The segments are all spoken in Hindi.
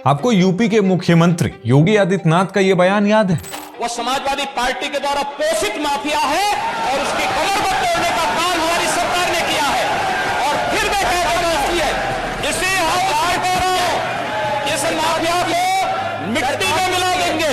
आपको यूपी के मुख्यमंत्री योगी आदित्यनाथ का यह बयान याद है? वो समाजवादी पार्टी के द्वारा पोषित माफिया है और उसकी कमर को तोड़ने का काम हमारी सरकार ने किया है। और फिर मैं कहता है इसे हम बार बार इस माफिया को मिट्टी में मिला देंगे।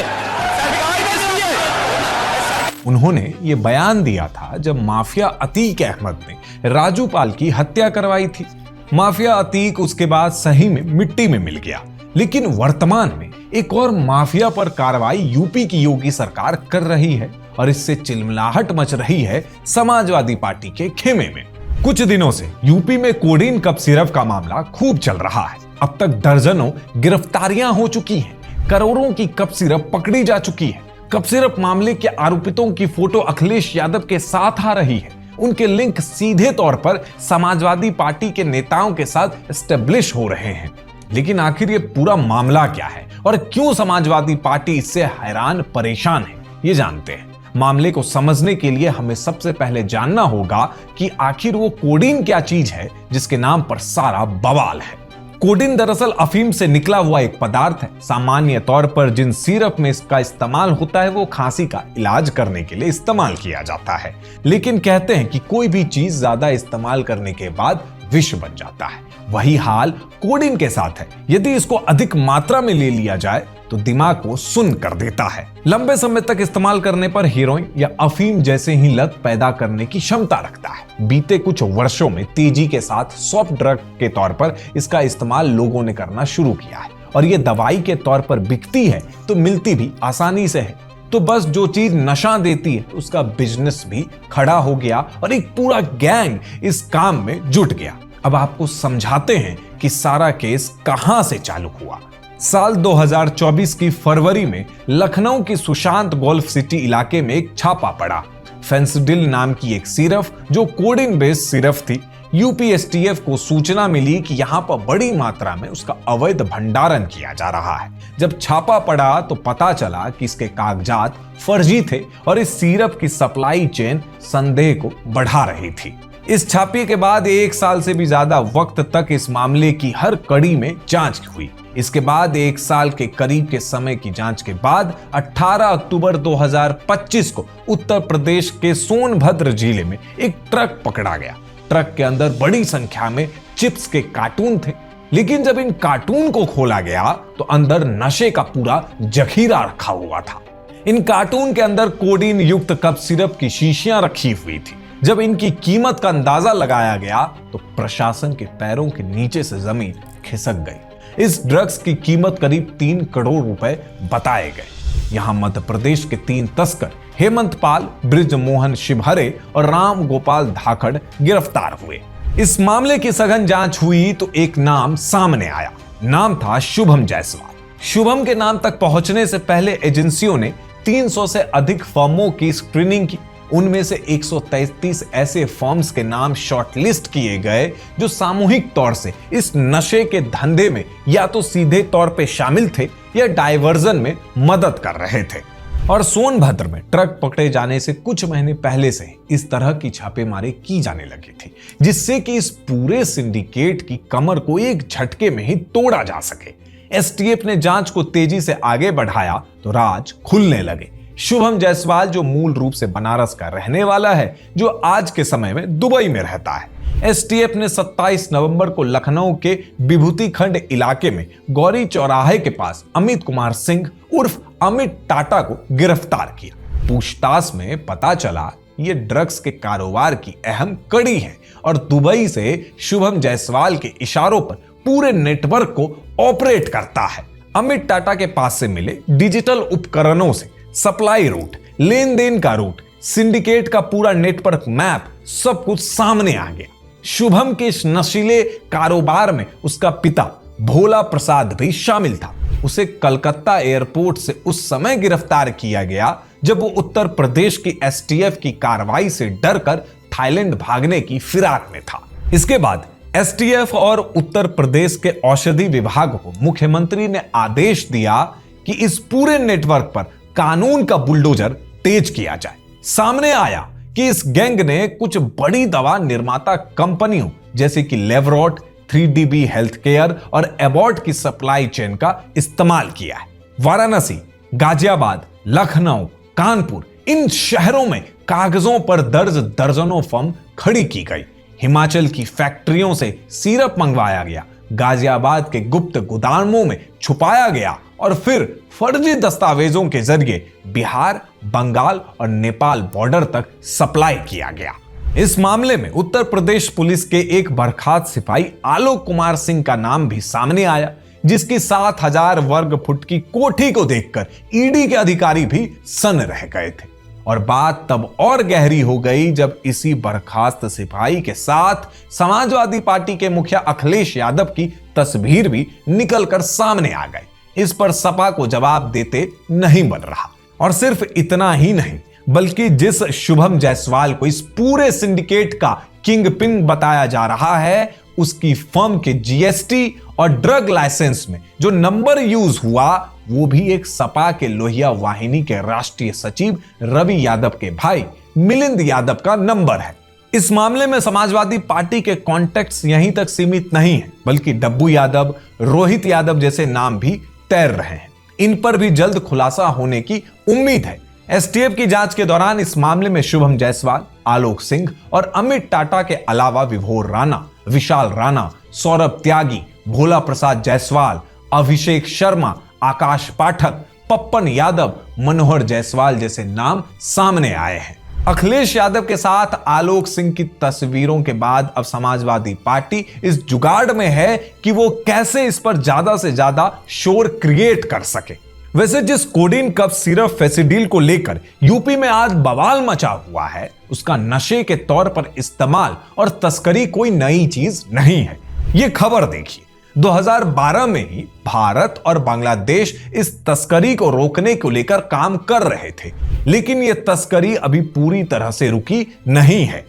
सरकार में सुनिए, उन्होंने ये बयान दिया था जब माफिया अतीक अहमद ने राजू पाल की हत्या करवाई थी। माफिया अतीक उसके बाद सही में मिट्टी में मिल गया, लेकिन वर्तमान में एक और माफिया पर कार्रवाई यूपी की योगी सरकार कर रही है और इससे चिलमिलाहट मच रही है समाजवादी पार्टी के खेमे में। कुछ दिनों से यूपी में कोडीन कफ सिरप का मामला खूब चल रहा है। अब तक दर्जनों गिरफ्तारियां हो चुकी हैं, करोड़ों की कफ सिरप पकड़ी जा चुकी है। कफ सिरप मामले के आरोपितों की फोटो अखिलेश यादव के साथ आ रही है। उनके लिंक सीधे तौर पर समाजवादी पार्टी के नेताओं के साथ एस्टेब्लिश हो रहे हैं। लेकिन आखिर ये पूरा मामला क्या है और क्यों समाजवादी पार्टी इससे हैरान परेशान है, ये जानते हैं। मामले को समझने के लिए हमें सबसे पहले जानना होगा कि आखिर वो कोडीन क्या चीज है जिसके नाम पर सारा बवाल है। कोडीन दरअसल अफीम से निकला हुआ एक पदार्थ है। सामान्य तौर पर जिन सिरप में इसका इस्तेमाल होता है वो खांसी का इलाज करने के लिए इस्तेमाल किया जाता है। लेकिन कहते हैं कि कोई भी चीज ज्यादा इस्तेमाल करने के बाद विष बन जाता है। वही हाल कोडीन के साथ है। यदि इसको अधिक मात्रा में ले लिया जाए तो दिमाग को सुन्न कर देता है। लंबे समय तक इस्तेमाल करने पर हीरोइन या अफीम जैसे ही लत पैदा करने की क्षमता रखता है। बीते कुछ वर्षों में तेजी के साथ सॉफ्ट ड्रग के तौर पर इसका इस्तेमाल लोगों ने करना शुरू किया है और ये दवाई के तौर पर बिकती है तो मिलती भी आसानी से है। तो बस जो चीज नशा देती है उसका बिजनेस भी खड़ा हो गया और एक पूरा गैंग इस काम में जुट गया। अब आपको समझाते हैं कि सारा केस कहां से चालू हुआ। साल 2024 की फरवरी में लखनऊ की सुशांत गोल्फ सिटी इलाके में एक छापा पड़ा। फेंसिडिल नाम की एक सिरप जो कोडीन बेस्ड सिरप थी। यूपी एसटीएफ को सूचना मिली कि यहां पर बड़ी मात्रा में उसका अवैध भंडारण किया जा रहा है। जब छापा पड़ा तो पता चला कि इसके कागजात फर्जी थे और इस सिरप की सप्लाई चेन संदेह को बढ़ा रही थी। इस छापे के बाद 1 साल से भी ज्यादा वक्त तक इस मामले की हर कड़ी में जांच हुई। इसके बाद 1 साल के करीब के समय की जांच के बाद 18 अक्टूबर 2025 को उत्तर प्रदेश के सोनभद्र जिले में एक ट्रक पकड़ा गया। ट्रक के अंदर बड़ी संख्या में चिप्स के कार्टून थे, लेकिन जब इन कार्टून को खोला गया तो अंदर नशे का पूरा जखीरा रखा हुआ था। इन कार्टून के अंदर कोडीन युक्त कफ सिरप की शीशियां रखी हुई थी। जब इनकी कीमत का अंदाजा लगाया गया तो प्रशासन के पैरों के नीचे से जमीन खिसक गई। इस ड्रग्स की कीमत करीब 3 करोड़ रुपए बताए गए। यहां मध्य प्रदेश के 3 तस्कर हेमंत पाल, ब्रिजमोहन शिवहरे और राम गोपाल धाकड़ गिरफ्तार हुए। इस मामले की सघन जांच हुई तो एक नाम सामने आया। नाम था शुभम जायसवाल। शुभम के नाम तक पहुंचने से पहले एजेंसियों ने 300 से अधिक फर्मों की स्क्रीनिंग की। उनमें से 133 ऐसे फर्म्स के नाम शॉर्टलिस्ट किए गए जो सामूहिक तौर से इस नशे के धंधे में या तो सीधे तौर पे शामिल थे या डायवर्जन में मदद कर रहे थे। और सोनभद्र में ट्रक पकड़े जाने से कुछ महीने पहले से इस तरह की छापेमारी की जाने लगी थी, जिससे कि इस पूरे सिंडिकेट की कमर को एक झटके में ही तोड़ा जा सके। एसटीएफ ने जांच को तेजी से आगे बढ़ाया तो राज खुलने लगे। शुभम जायसवाल जो मूल रूप से बनारस का रहने वाला है, जो आज के समय में दुबई में रहता है। एसटीएफ ने 27 नवंबर को लखनऊ के विभूति खंड इलाके में गौरी चौराहे के पास अमित कुमार सिंह उर्फ अमित टाटा को गिरफ्तार किया। पूछताछ में पता चला ये ड्रग्स के कारोबार की अहम कड़ी है और दुबई से शुभम जायसवाल के इशारों पर पूरे नेटवर्क को ऑपरेट करता है। अमित टाटा के पास से मिले डिजिटल उपकरणों से सप्लाई रूट, लेन देन का रूट, सिंडिकेट का पूरा नेटवर्क मैप सब कुछ सामने आ गया। शुभम के इस नशीले कारोबार में उसका पिता भोला प्रसाद भी शामिल था। उसे कलकत्ता एयरपोर्ट से उस समय गिरफ्तार किया गया जब वो उत्तर प्रदेश की एसटीएफ की कार्रवाई से डरकर थाईलैंड भागने की फिराक में था। इसके बाद एसटीएफ और उत्तर प्रदेश के औषधि विभाग को मुख्यमंत्री ने आदेश दिया कि इस पूरे नेटवर्क पर कानून का बुलडोजर तेज किया जाए। सामने आया कि इस गैंग ने कुछ बड़ी दवा निर्माता कंपनियों जैसे कि लेवरॉट, 3DB हेल्थ केयर और एबॉट की सप्लाई चेन का इस्तेमाल किया है। वाराणसी, गाजियाबाद, लखनऊ, कानपुर, इन शहरों में कागजों पर दर्ज दर्जनों फर्म खड़ी की गई। हिमाचल की फैक्ट्रियों से सिरप मंगवाया गया, गाजियाबाद के गुप्त गोदामों में छुपाया गया और फिर फर्जी दस्तावेजों के जरिए बिहार, बंगाल और नेपाल बॉर्डर तक सप्लाई किया गया। इस मामले में उत्तर प्रदेश पुलिस के एक बर्खास्त सिपाही आलोक कुमार सिंह का नाम भी सामने आया, जिसकी 7000 वर्ग फुट की कोठी को देखकर ईडी के अधिकारी भी सन्न रह गए थे। और बात तब और गहरी हो गई जब इसी बर्खास्त सिपाही के साथ समाजवादी पार्टी के मुखिया अखिलेश यादव की तस्वीर भी निकलकर सामने आ गई। इस पर सपा को जवाब देते नहीं बन रहा। और सिर्फ इतना ही नहीं, बल्कि जिस शुभम जायसवाल को इस पूरे सिंडिकेट का किंग पिन बताया जा रहा है, उसकी फर्म के जीएसटी और ड्रग लाइसेंस में जो नंबर यूज हुआ वो भी एक सपा के लोहिया वाहिनी के राष्ट्रीय सचिव रवि यादव के भाई मिलिंद यादव का नंबर है। इस मामले में समाजवादी पार्टी के कॉन्टेक्ट्स यहीं तक सीमित नहीं है, बल्कि डब्बू यादव, रोहित यादव जैसे नाम भी तैर रहे हैं। इन पर भी जल्द खुलासा होने की उम्मीद है। एसटीएफ की जांच के दौरान इस मामले में शुभम जायसवाल, आलोक सिंह और अमित टाटा के अलावा विभोर राणा, विशाल राणा, सौरभ त्यागी, भोला प्रसाद जायसवाल, अभिषेक शर्मा, आकाश पाठक, पप्पन यादव, मनोहर जायसवाल जैसे नाम सामने आए हैं। अखिलेश यादव के साथ आलोक सिंह की तस्वीरों के बाद अब समाजवादी पार्टी इस जुगाड़ में है कि वो कैसे इस पर ज्यादा से ज्यादा शोर क्रिएट कर सके। वैसे जिस कोडीन कफ सिरप फेसिडिल को लेकर यूपी में आज बवाल मचा हुआ है, उसका नशे के तौर पर इस्तेमाल और तस्करी कोई नई चीज नहीं है। ये खबर देखिए, 2012 में ही भारत और बांग्लादेश इस तस्करी को रोकने को लेकर काम कर रहे थे, लेकिन यह तस्करी अभी पूरी तरह से रुकी नहीं है,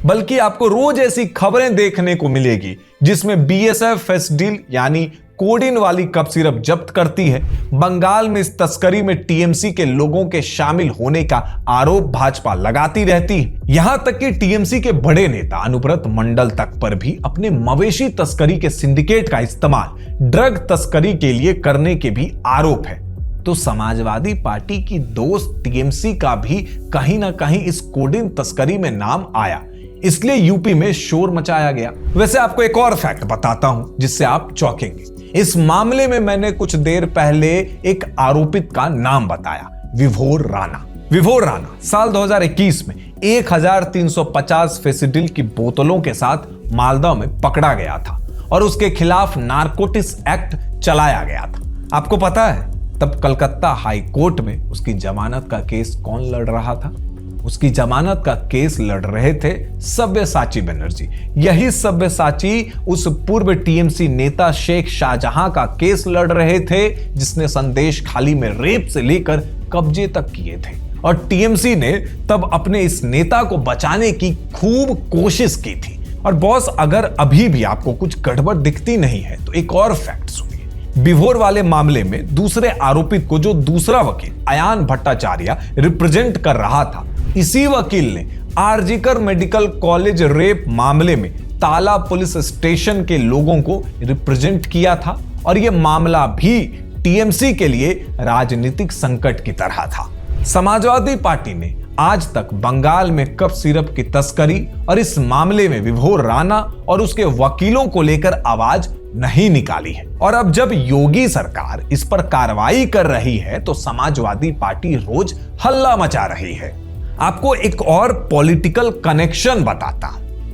बल्कि आपको रोज ऐसी खबरें देखने को मिलेगी जिसमें बीएसएफ फेसिडिल यानी कोडीन वाली कफ सिरप जब्त करती है। बंगाल में इस तस्करी में टीएमसी के लोगों के शामिल होने का आरोप भाजपा लगाती रहती है। यहां तक कि टीएमसी के बड़े नेता अनुव्रत मंडल तक पर भी अपने मवेशी तस्करी के सिंडिकेट का इस्तेमाल ड्रग तस्करी के लिए करने के भी आरोप है। तो समाजवादी पार्टी की दोस्त टीएमसी का भी कहीं ना कहीं इस कोडीन तस्करी में नाम आया, इसलिए यूपी में शोर मचाया गया। वैसे आपको एक और फैक्ट बताता हूं जिससे आप चौंकेंगे। इस मामले में मैंने कुछ देर पहले एक आरोपित का नाम बताया, विभोर राणा। विभोर राणा साल 2021 में 1350 फेसिडिल की बोतलों के साथ मालदा में पकड़ा गया था और उसके खिलाफ नारकोटिक्स एक्ट चलाया गया था। आपको पता है तब कलकत्ता हाई कोर्ट में उसकी जमानत का केस कौन लड़ रहा था? उसकी जमानत का केस लड़ रहे थे सब्यसाची बनर्जी। यही सब्यसाची उस पूर्व टीएमसी नेता शेख शाहजहां का केस लड़ रहे थे, जिसने संदेश खाली में रेप से लेकर कब्जे तक किए थे। और टीएमसी ने तब अपने इस नेता को बचाने की खूब कोशिश की थी। और बॉस, अगर अभी भी आपको कुछ गड़बड़ दिखती नहीं है तो एक और फैक्ट सुनिए। विभोर वाले मामले में दूसरे आरोपित को जो दूसरा वकील अयान भट्टाचार्य रिप्रेजेंट कर रहा था, इसी वकील ने आरजीकर मेडिकल कॉलेज रेप मामले में ताला पुलिस स्टेशन के लोगों को रिप्रेजेंट किया था। और यह मामला भी टीएमसी के लिए राजनीतिक संकट की तरह था। समाजवादी पार्टी ने आज तक बंगाल में कफ सिरप की तस्करी और इस मामले में विभोर राणा और उसके वकीलों को लेकर आवाज नहीं निकाली है। और अब जब योगी सरकार इस पर कार्रवाई कर रही है तो समाजवादी पार्टी रोज हल्ला मचा रही है। आपको एक और पॉलिटिकल कनेक्शन बताता।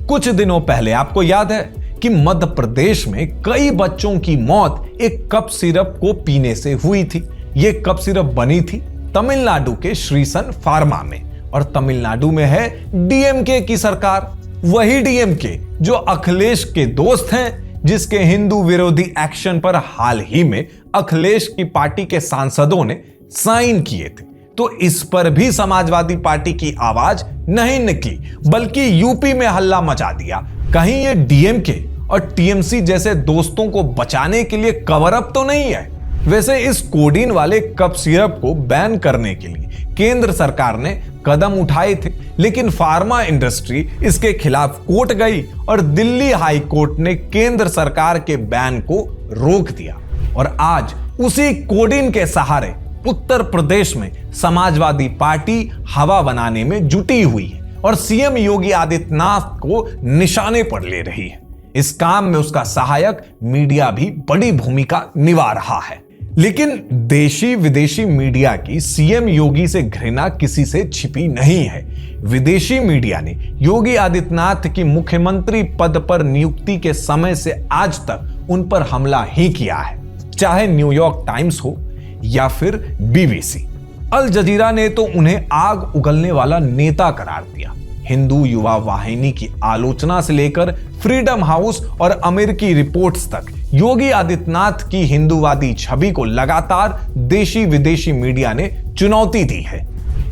कुछ दिनों पहले आपको याद है कि मध्य प्रदेश में कई बच्चों की मौत एक कफ सिरप को पीने से हुई थी। यह कफ सिरप बनी थी तमिलनाडु के श्रीसन फार्मा में, और तमिलनाडु में है डीएमके की सरकार। वही डीएमके जो अखिलेश के दोस्त हैं, जिसके हिंदू विरोधी एक्शन पर हाल ही में अखिलेश की पार्टी के सांसदों ने साइन किए थे। तो इस पर भी समाजवादी पार्टी की आवाज नहीं निकली, बल्कि यूपी में हल्ला मचा दिया। कहीं ये डीएमके और टीएमसी जैसे दोस्तों को बचाने के लिए कवर अप तो नहीं है? वैसे इस कोडीन वाले कफ सिरप को बैन करने के लिए केंद्र सरकार ने कदम उठाए थे, लेकिन फार्मा इंडस्ट्री इसके खिलाफ कोर्ट गई और दिल्ली हाई कोर्ट ने केंद्र सरकार के बैन को रोक दिया। और आज उसी कोडिन के सहारे उत्तर प्रदेश में समाजवादी पार्टी हवा बनाने में जुटी हुई है और सीएम योगी आदित्यनाथ को निशाने पर ले रही है। इस काम में उसका सहायक मीडिया भी बड़ी भूमिका निभा रहा है। लेकिन देशी विदेशी मीडिया की सीएम योगी से घृणा किसी से छिपी नहीं है। विदेशी मीडिया ने योगी आदित्यनाथ की मुख्यमंत्री पद पर नियुक्ति के समय से आज तक उन पर हमला ही किया है, चाहे न्यूयॉर्क टाइम्स हो या फिर बीबीसी। अल जजीरा ने तो उन्हें आग उगलने वाला नेता करार दिया। हिंदू युवा वाहिनी की आलोचना से लेकर फ्रीडम हाउस और अमेरिकी रिपोर्ट्स तक योगी आदित्यनाथ की हिंदूवादी छवि को लगातार देशी विदेशी मीडिया ने चुनौती दी है।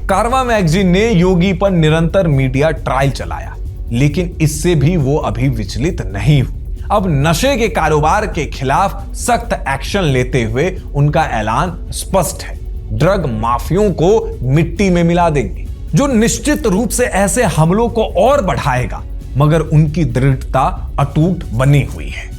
कारवां मैगजीन ने योगी पर निरंतर मीडिया ट्रायल चलाया, लेकिन इससे भी वो अभी विचलित नहीं हुई। अब नशे के कारोबार के खिलाफ सख्त एक्शन लेते हुए उनका ऐलान स्पष्ट है। ड्रग माफियों को मिट्टी में मिला देंगे, जो निश्चित रूप से ऐसे हमलों को और बढ़ाएगा, मगर उनकी दृढ़ता अटूट बनी हुई है।